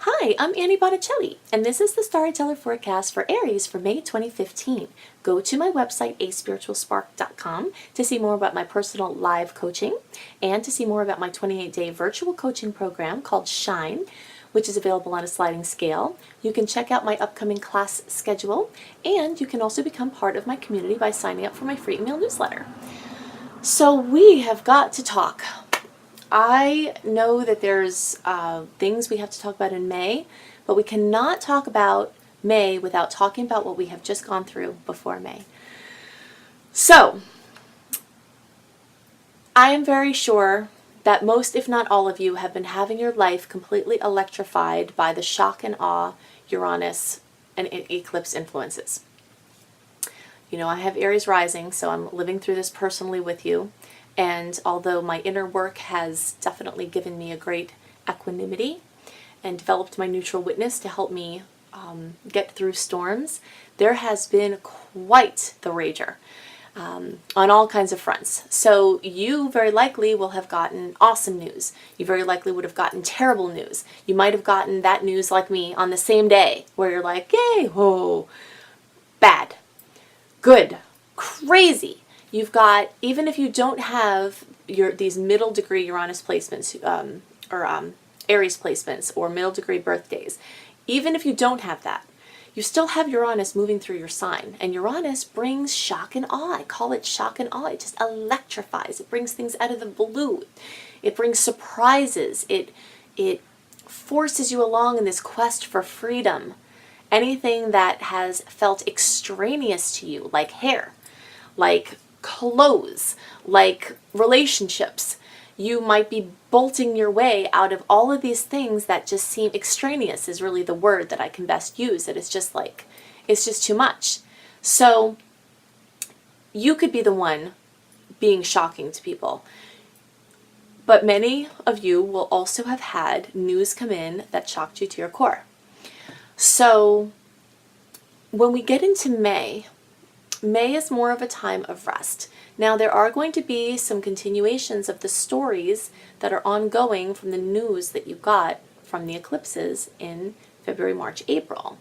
Hi, I'm Annie Botticelli, and this is the Storyteller Forecast for Aries for May 2015. Go to my website, aspiritualspark.com, to see more about my personal live coaching and to see more about my 28-day virtual coaching program called Shine, which is available on a sliding scale. You can check out my upcoming class schedule, and you can also become part of my community by signing up for my free email newsletter. So we have got to talk. I know that there's things we have to talk about in May, but we cannot talk about May without talking about what we have just gone through before May. So, I am very sure that most, if not all of you, have been having your life completely electrified by the shock and awe Uranus and eclipse influences. You know, I have Aries rising, so I'm living through this personally with you. And although my inner work has definitely given me a great equanimity and developed my neutral witness to help me get through storms, there has been quite the rager on all kinds of fronts. So you very likely will have gotten awesome news. You very likely would have gotten terrible news. You might have gotten that news like me on the same day where you're like, yay, whoa, bad, good, crazy. You've got, even if you don't have these middle degree Uranus placements or Aries placements or middle degree birthdays, even if you don't have that, you still have Uranus moving through your sign. And Uranus brings shock and awe. I call it shock and awe. It just electrifies. It brings things out of the blue. It brings surprises. It forces you along in this quest for freedom. Anything that has felt extraneous to you, like hair, like clothes, like relationships. You might be bolting your way out of all of these things that just seem extraneous is really the word that I can best use. That it's just like, it's just too much. So you could be the one being shocking to people. But many of you will also have had news come in that shocked you to your core. So when we get into May is more of a time of rest. Now, there are going to be some continuations of the stories that are ongoing from the news that you got from the eclipses in February, March, April.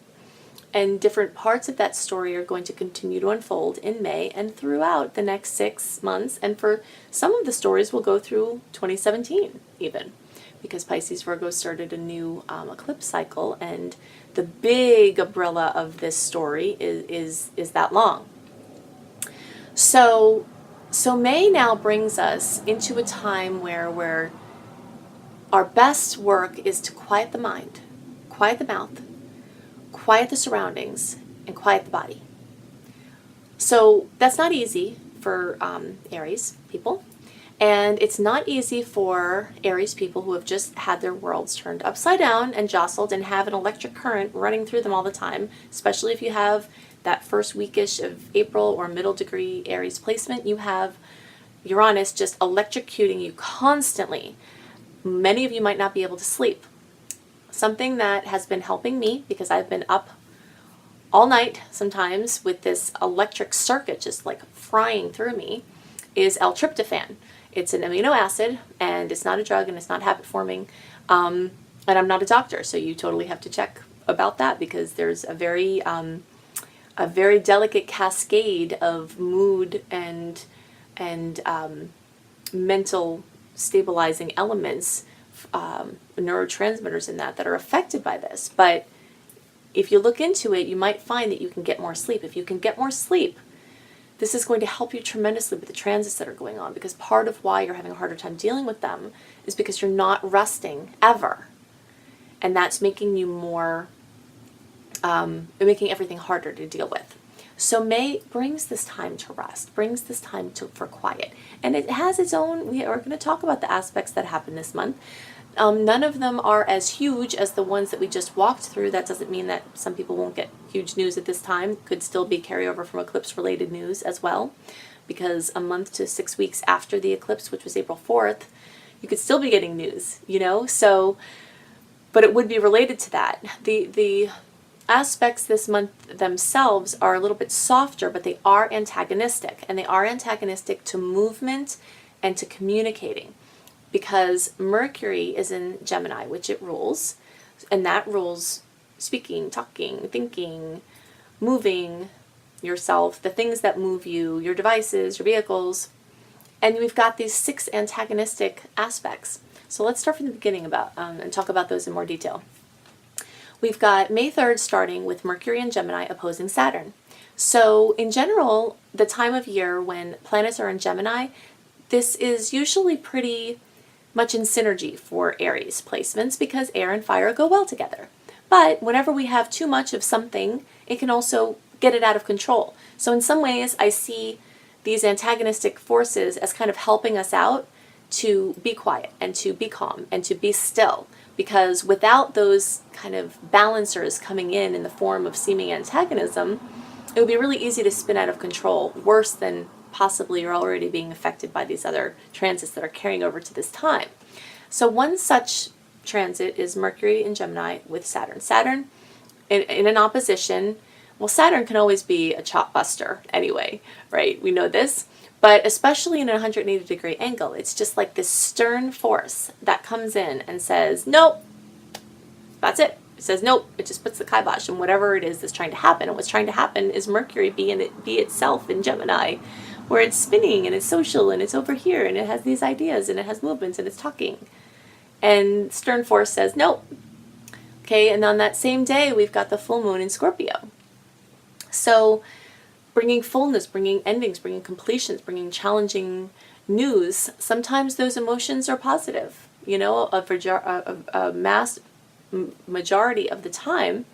And different parts of that story are going to continue to unfold in May and throughout the next 6 months. And for some of the stories will go through 2017 even, because Pisces Virgo started a new eclipse cycle, and the big umbrella of this story is that long. So May now brings us into a time where our best work is to quiet the mind, quiet the mouth, quiet the surroundings, and quiet the body. So that's not easy for Aries people. And it's not easy for Aries people who have just had their worlds turned upside down and jostled and have an electric current running through them all the time, especially if you have that first weekish of April or middle degree Aries placement. You have Uranus just electrocuting you constantly. Many of you might not be able to sleep. Something that has been helping me, because I've been up all night sometimes with this electric circuit just like frying through me, is L-tryptophan. It's an amino acid, and it's not a drug, and it's not habit forming. And I'm not a doctor, so you totally have to check about that, because there's a very delicate cascade of mood and mental stabilizing elements, neurotransmitters in that are affected by this. But if you look into it, you might find that you can get more sleep. If you can get more sleep, this is going to help you tremendously with the transits that are going on, because part of why you're having a harder time dealing with them is because you're not resting ever. And that's making you more, making everything harder to deal with. So May brings this time to rest, brings this time for quiet. And it has its own, we are going to talk about the aspects that happen this month. None of them are as huge as the ones that we just walked through. That doesn't mean that some people won't get huge news at this time. Could still be carryover from eclipse-related news as well, because a month to 6 weeks after the eclipse, which was April 4th, you could still be getting news, you know? So, but it would be related to that. The aspects this month themselves are a little bit softer, but they are antagonistic, and they are antagonistic to movement and to communicating. Because Mercury is in Gemini, which it rules. And that rules speaking, talking, thinking, moving yourself, the things that move you, your devices, your vehicles. And we've got these 6 antagonistic aspects. So let's start from the beginning and talk about those in more detail. We've got May 3rd starting with Mercury and Gemini opposing Saturn. So in general, the time of year when planets are in Gemini, this is usually pretty much in synergy for Aries placements because air and fire go well together. But whenever we have too much of something, it can also get it out of control. So in some ways, I see these antagonistic forces as kind of helping us out to be quiet and to be calm and to be still. Because without those kind of balancers coming in the form of seeming antagonism, it would be really easy to spin out of control, worse than possibly you're already being affected by these other transits that are carrying over to this time. So one such transit is Mercury in Gemini with Saturn. Saturn in an opposition, well, Saturn can always be a chop buster anyway, right? We know this. But especially in a 180-degree angle, it's just like this stern force that comes in and says, nope, that's it. It says, nope, it just puts the kibosh on whatever it is that's trying to happen. And what's trying to happen is Mercury be itself in Gemini, where it's spinning and it's social and it's over here and it has these ideas and it has movements and it's talking. And stern force says, nope. Okay, and on that same day, we've got the full moon in Scorpio. So bringing fullness, bringing endings, bringing completions, bringing challenging news. Sometimes those emotions are positive. You know, a mass majority of the time,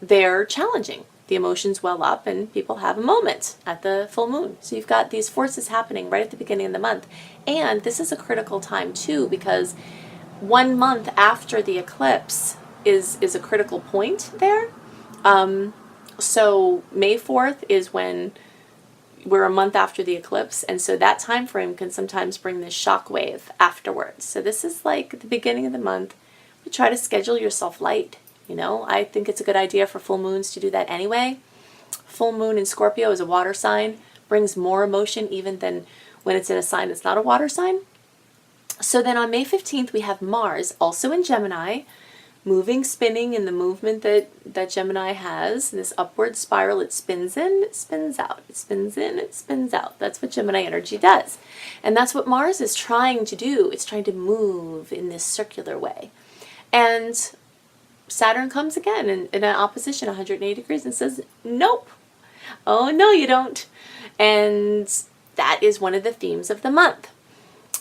they're challenging. The emotions well up and people have a moment at the full moon. So you've got these forces happening right at the beginning of the month. And this is a critical time too, because 1 month after the eclipse is a critical point there. So May 4th is when we're a month after the eclipse, and so that time frame can sometimes bring this shock wave afterwards. So this is like the beginning of the month. We try to schedule yourself light. You know, I think it's a good idea for full moons to do that anyway. Full moon in Scorpio is a water sign, brings more emotion even than when it's in a sign that's not a water sign. So then on May 15th, we have Mars, also in Gemini, moving, spinning in the movement that Gemini has, this upward spiral. It spins in, it spins out, it spins in, it spins out. That's what Gemini energy does. And that's what Mars is trying to do. It's trying to move in this circular way. And Saturn comes again in an opposition, 180 degrees, and says, nope. Oh, no, you don't. And that is one of the themes of the month.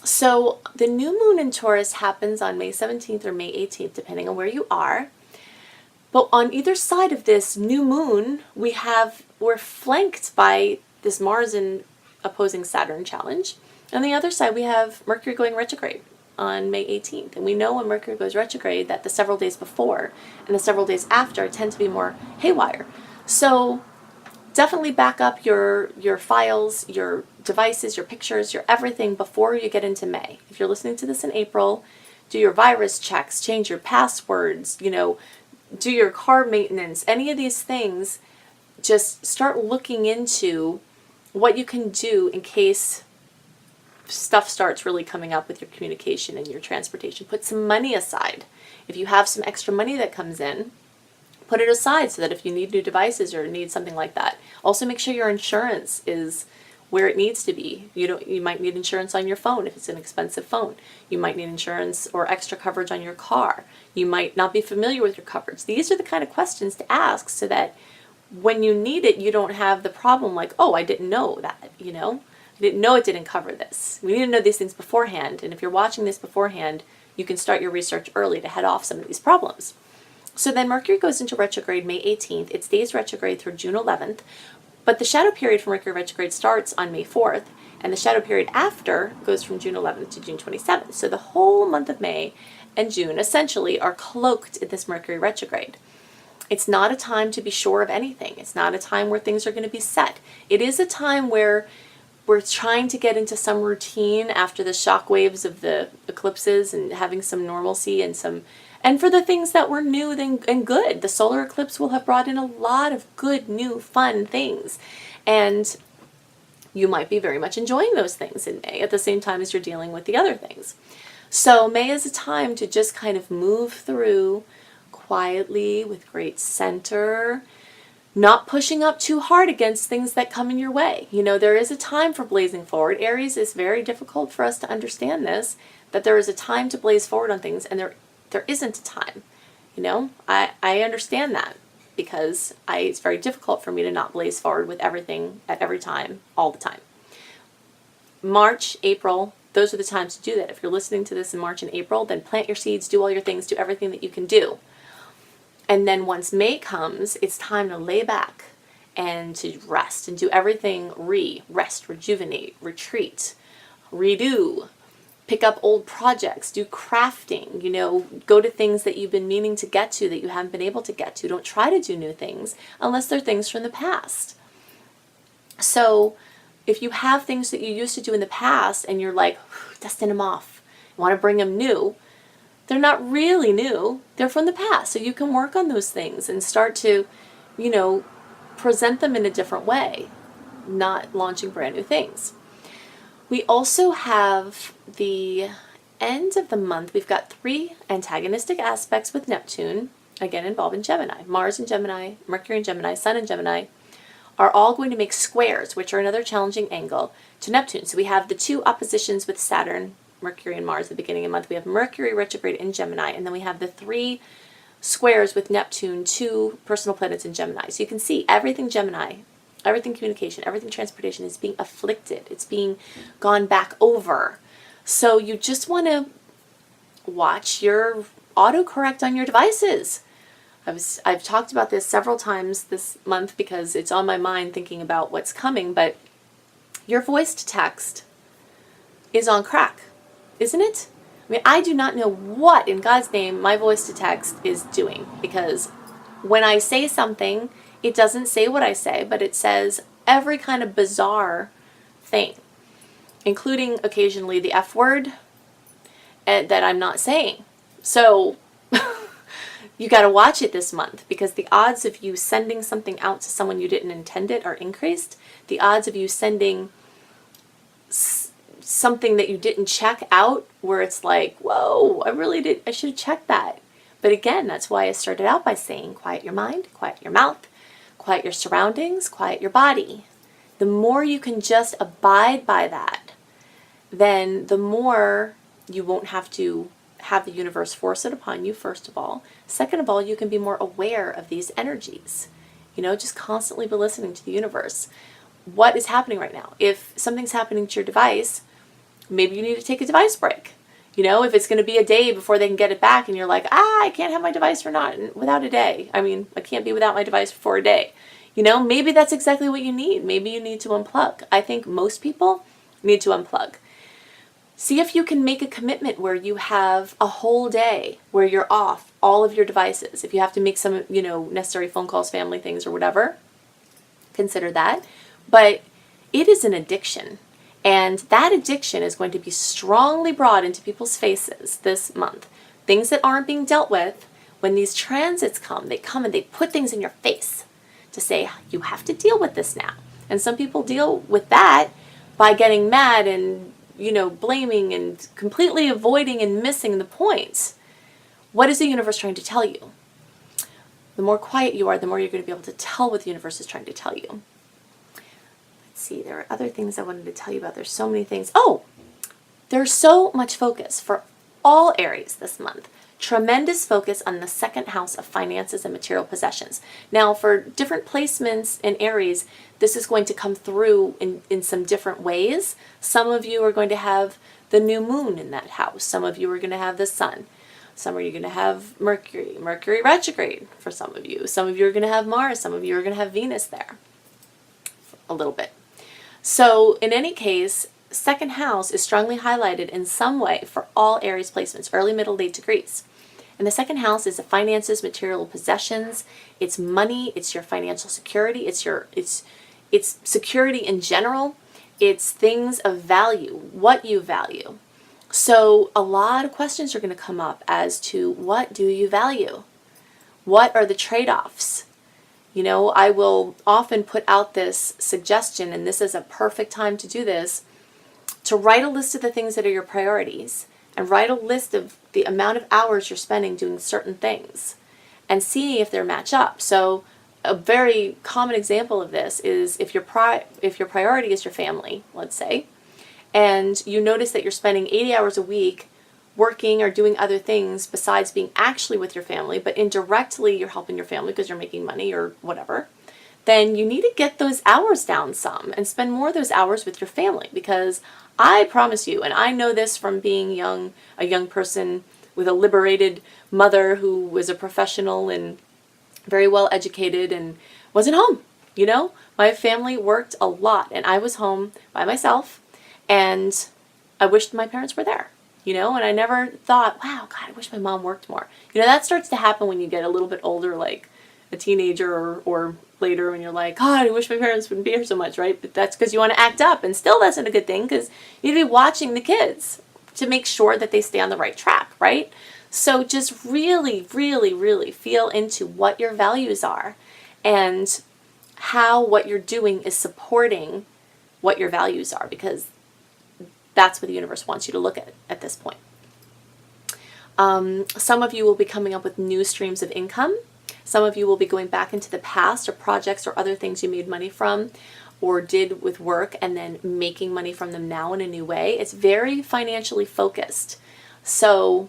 So the new moon in Taurus happens on May 17th or May 18th, depending on where you are. But on either side of this new moon, we're flanked by this Mars in opposing Saturn challenge. On the other side, we have Mercury going retrograde on May 18th. And we know when Mercury goes retrograde that the several days before and the several days after tend to be more haywire. So definitely back up your files, your devices, your pictures, your everything before you get into May. If you're listening to this in April, do your virus checks, change your passwords, you know, do your car maintenance, any of these things. Just start looking into what you can do in case stuff starts really coming up with your communication and your transportation. Put some money aside. If you have some extra money that comes in, put it aside so that if you need new devices or need something like that. Also make sure your insurance is where it needs to be. You might need insurance on your phone if it's an expensive phone. You might need insurance or extra coverage on your car. You might not be familiar with your coverage. These are the kind of questions to ask so that when you need it, you don't have the problem like, oh, I didn't know that, you know? I didn't know it didn't cover this. We need to know these things beforehand. And if you're watching this beforehand, you can start your research early to head off some of these problems. So then Mercury goes into retrograde May 18th. It stays retrograde through June 11th. But the shadow period for Mercury retrograde starts on May 4th. And the shadow period after goes from June 11th to June 27th. So the whole month of May and June essentially are cloaked in this Mercury retrograde. It's not a time to be sure of anything. It's not a time where things are going to be set. It is a time where we're trying to get into some routine after the shock waves of the eclipses and having some normalcy and for the things that were new and good. The solar eclipse will have brought in a lot of good, new, fun things. And you might be very much enjoying those things in May at the same time as you're dealing with the other things. So May is a time to just kind of move through quietly with great center, not pushing up too hard against things that come in your way. You know, there is a time for blazing forward. Aries, is very difficult for us to understand this, that there is a time to blaze forward on things, and there isn't a time. You know, I understand that because it's very difficult for me to not blaze forward with everything at every time, all the time. March, April, those are the times to do that. If you're listening to this in March and April, then plant your seeds, do all your things, do everything that you can do. And then once May comes, it's time to lay back and to rest and do everything rest, rejuvenate, retreat, redo, pick up old projects, do crafting, you know, go to things that you've been meaning to get to that you haven't been able to get to. Don't try to do new things unless they're things from the past. So if you have things that you used to do in the past and you're like, dusting them off, want to bring them new, they're not really new. They're from the past. So you can work on those things and start to, you know, present them in a different way, not launching brand new things. We also have the end of the month. We've got 3 antagonistic aspects with Neptune, again involved in Gemini. Mars in Gemini, Mercury in Gemini, Sun in Gemini are all going to make squares, which are another challenging angle to Neptune. So we have the 2 oppositions with Saturn, Mercury and Mars at the beginning of the month. We have Mercury retrograde in Gemini, and then we have the 3 squares with Neptune, 2 personal planets in Gemini. So you can see everything Gemini, everything communication, everything transportation is being afflicted. It's being gone back over. So you just want to watch your autocorrect on your devices. I've talked about this several times this month because it's on my mind thinking about what's coming, but your voice to text is on crack, isn't it? I mean, I do not know what in God's name my voice to text is doing, because when I say something, it doesn't say what I say, but it says every kind of bizarre thing, including occasionally the F word that I'm not saying. So you got to watch it this month, because the odds of you sending something out to someone you didn't intend it are increased. The odds of you sending something that you didn't check out, where it's like, whoa, I should have checked that. But again, that's why I started out by saying, quiet your mind, quiet your mouth, quiet your surroundings, quiet your body. The more you can just abide by that, then the more you won't have to have the universe force it upon you, first of all. Second of all, you can be more aware of these energies. You know, just constantly be listening to the universe. What is happening right now? If something's happening to your device, maybe you need to take a device break. You know, if it's going to be a day before they can get it back and you're like, I can't have my device without a day. I mean, I can't be without my device for a day. You know, maybe that's exactly what you need. Maybe you need to unplug. I think most people need to unplug. See if you can make a commitment where you have a whole day where you're off all of your devices. If you have to make some, you know, necessary phone calls, family things or whatever, consider that. But it is an addiction. And that addiction is going to be strongly brought into people's faces this month. Things that aren't being dealt with, when these transits come and they put things in your face to say, you have to deal with this now. And some people deal with that by getting mad and, you know, blaming and completely avoiding and missing the point. What is the universe trying to tell you? The more quiet you are, the more you're going to be able to tell what the universe is trying to tell you. Let's see, there are other things I wanted to tell you about. There's so many things. Oh, there's so much focus for all Aries this month. Tremendous focus on the 2nd house of finances and material possessions. Now, for different placements in Aries, this is going to come through in some different ways. Some of you are going to have the new moon in that house. Some of you are going to have the sun. Some of you are going to have Mercury retrograde for some of you. Some of you are going to have Mars. Some of you are going to have Venus there a little bit. So in any case, 2nd house is strongly highlighted in some way for all Aries placements, early, middle, late degrees. And the 2nd house is the finances, material possessions, it's money, it's your financial security, it's security in general, it's things of value, what you value. So a lot of questions are going to come up as to, what do you value? What are the trade-offs? You know, I will often put out this suggestion, and this is a perfect time to do this, to write a list of the things that are your priorities and write a list of the amount of hours you're spending doing certain things and see if they match up. So a very common example of this is if your priority is your family, let's say, and you notice that you're spending 80 hours a week working or doing other things besides being actually with your family, but indirectly you're helping your family because you're making money or whatever, then you need to get those hours down some and spend more of those hours with your family. Because I promise you, and I know this from being a young person with a liberated mother who was a professional and very well educated and wasn't home. My family worked a lot and I was home by myself, and I wished my parents were there, and I never thought, wow, God, I wish my mom worked more. That starts to happen when you get a little bit older, like a teenager or later, when you're like, God, I wish my parents wouldn't be here so much, right? But that's because you want to act up, and still that's not a good thing, because you need to be watching the kids to make sure that they stay on the right track, right? So just really, really, really feel into what your values are and how what you're doing is supporting what your values are, because that's what the universe wants you to look at this point. Some of you will be coming up with new streams of income. Some of you will be going back into the past or projects or other things you made money from or did with work and then making money from them now in a new way. It's very financially focused. So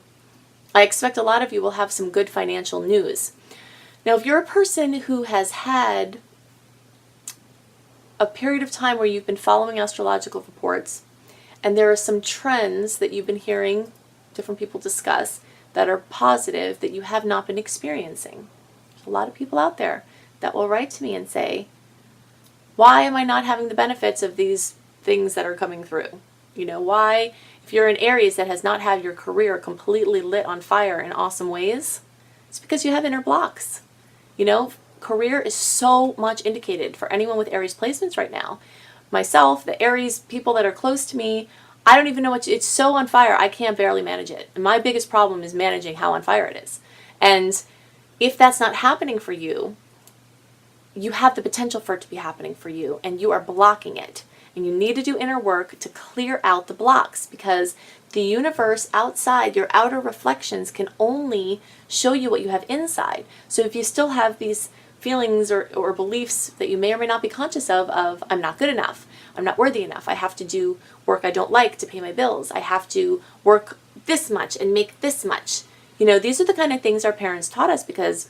I expect a lot of you will have some good financial news. Now, if you're a person who has had a period of time where you've been following astrological reports and there are some trends that you've been hearing different people discuss that are positive that you have not been experiencing. There's a lot of people out there that will write to me and say, why am I not having the benefits of these things that are coming through? Why, if you're an Aries that has not had your career completely lit on fire in awesome ways, it's because you have inner blocks. Career is so much indicated for anyone with Aries placements right now. Myself, the Aries people that are close to me, I don't even know it's so on fire, I can't barely manage it. And my biggest problem is managing how on fire it is. And if that's not happening for you, you have the potential for it to be happening for you, and you are blocking it. And you need to do inner work to clear out the blocks, because the universe outside, your outer reflections, can only show you what you have inside. So if you still have these feelings or beliefs that you may or may not be conscious of I'm not good enough, I'm not worthy enough, I have to do work I don't like to pay my bills, I have to work this much and make this much. These are the kind of things our parents taught us, because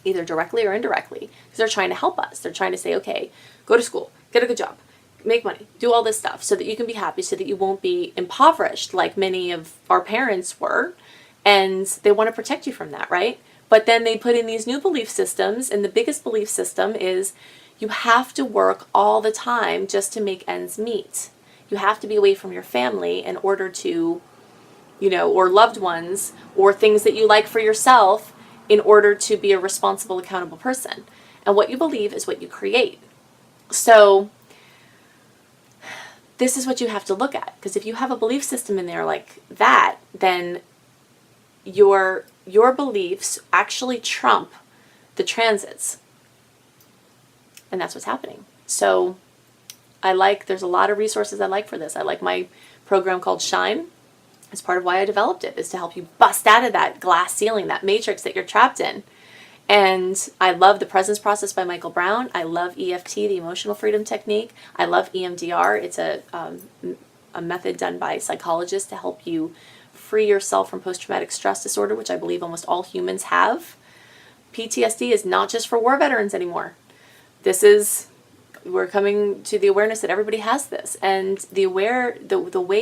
either directly or indirectly, because they're trying to help us. They're trying to say, okay, go to school, get a good job, make money, do all this stuff so that you can be happy, so that you won't be impoverished like many of our parents were. And they want to protect you from that, right? But then they put in these new belief systems, and the biggest belief system is you have to work all the time just to make ends meet. You have to be away from your family in order to, or loved ones, or things that you like for yourself, in order to be a responsible, accountable person. And what you believe is what you create. So this is what you have to look at. Because if you have a belief system in there like that, then your beliefs actually trump the transits. And that's what's happening. So there's a lot of resources I like for this. I like my program called Shine. It's part of why I developed it, is to help you bust out of that glass ceiling, that matrix that you're trapped in. And I love the Presence Process by Michael Brown. I love EFT, the Emotional Freedom Technique. I love EMDR. It's a method done by psychologists to help you free yourself from post-traumatic stress disorder, which I believe almost all humans have. PTSD is not just for war veterans anymore. We're coming to the awareness that everybody has this. And the way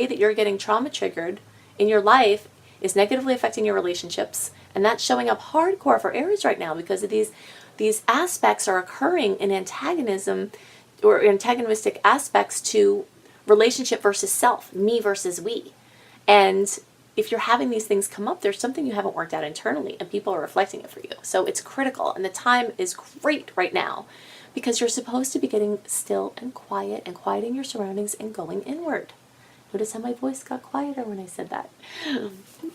that you're getting trauma triggered in your life is negatively affecting your relationships. And that's showing up hardcore for Aries right now, because of these aspects are occurring in antagonism or antagonistic aspects to relationship versus self, me versus we. And if you're having these things come up, there's something you haven't worked out internally, and people are reflecting it for you. So it's critical, and the time is great right now, because you're supposed to be getting still and quiet and quieting your surroundings and going inward. Notice how my voice got quieter when I said that,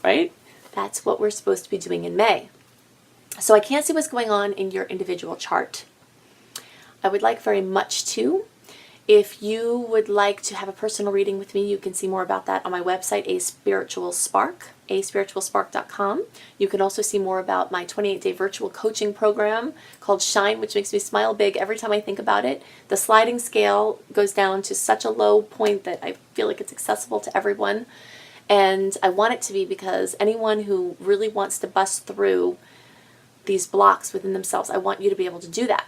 right? That's what we're supposed to be doing in May. So I can't see what's going on in your individual chart. I would like very much to, If you would like to have a personal reading with me, you can see more about that on my website, aspiritualspark.com. You can also see more about my 28-day virtual coaching program called Shine, which makes me smile big every time I think about it. The sliding scale goes down to such a low point that I feel like it's accessible to everyone. And I want it to be because anyone who really wants to bust through these blocks within themselves, I want you to be able to do that.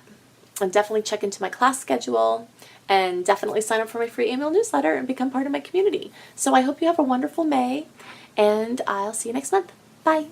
And definitely check into my class schedule and definitely sign up for my free email newsletter and become part of my community. So I hope you have a wonderful May, and I'll see you next month. Bye.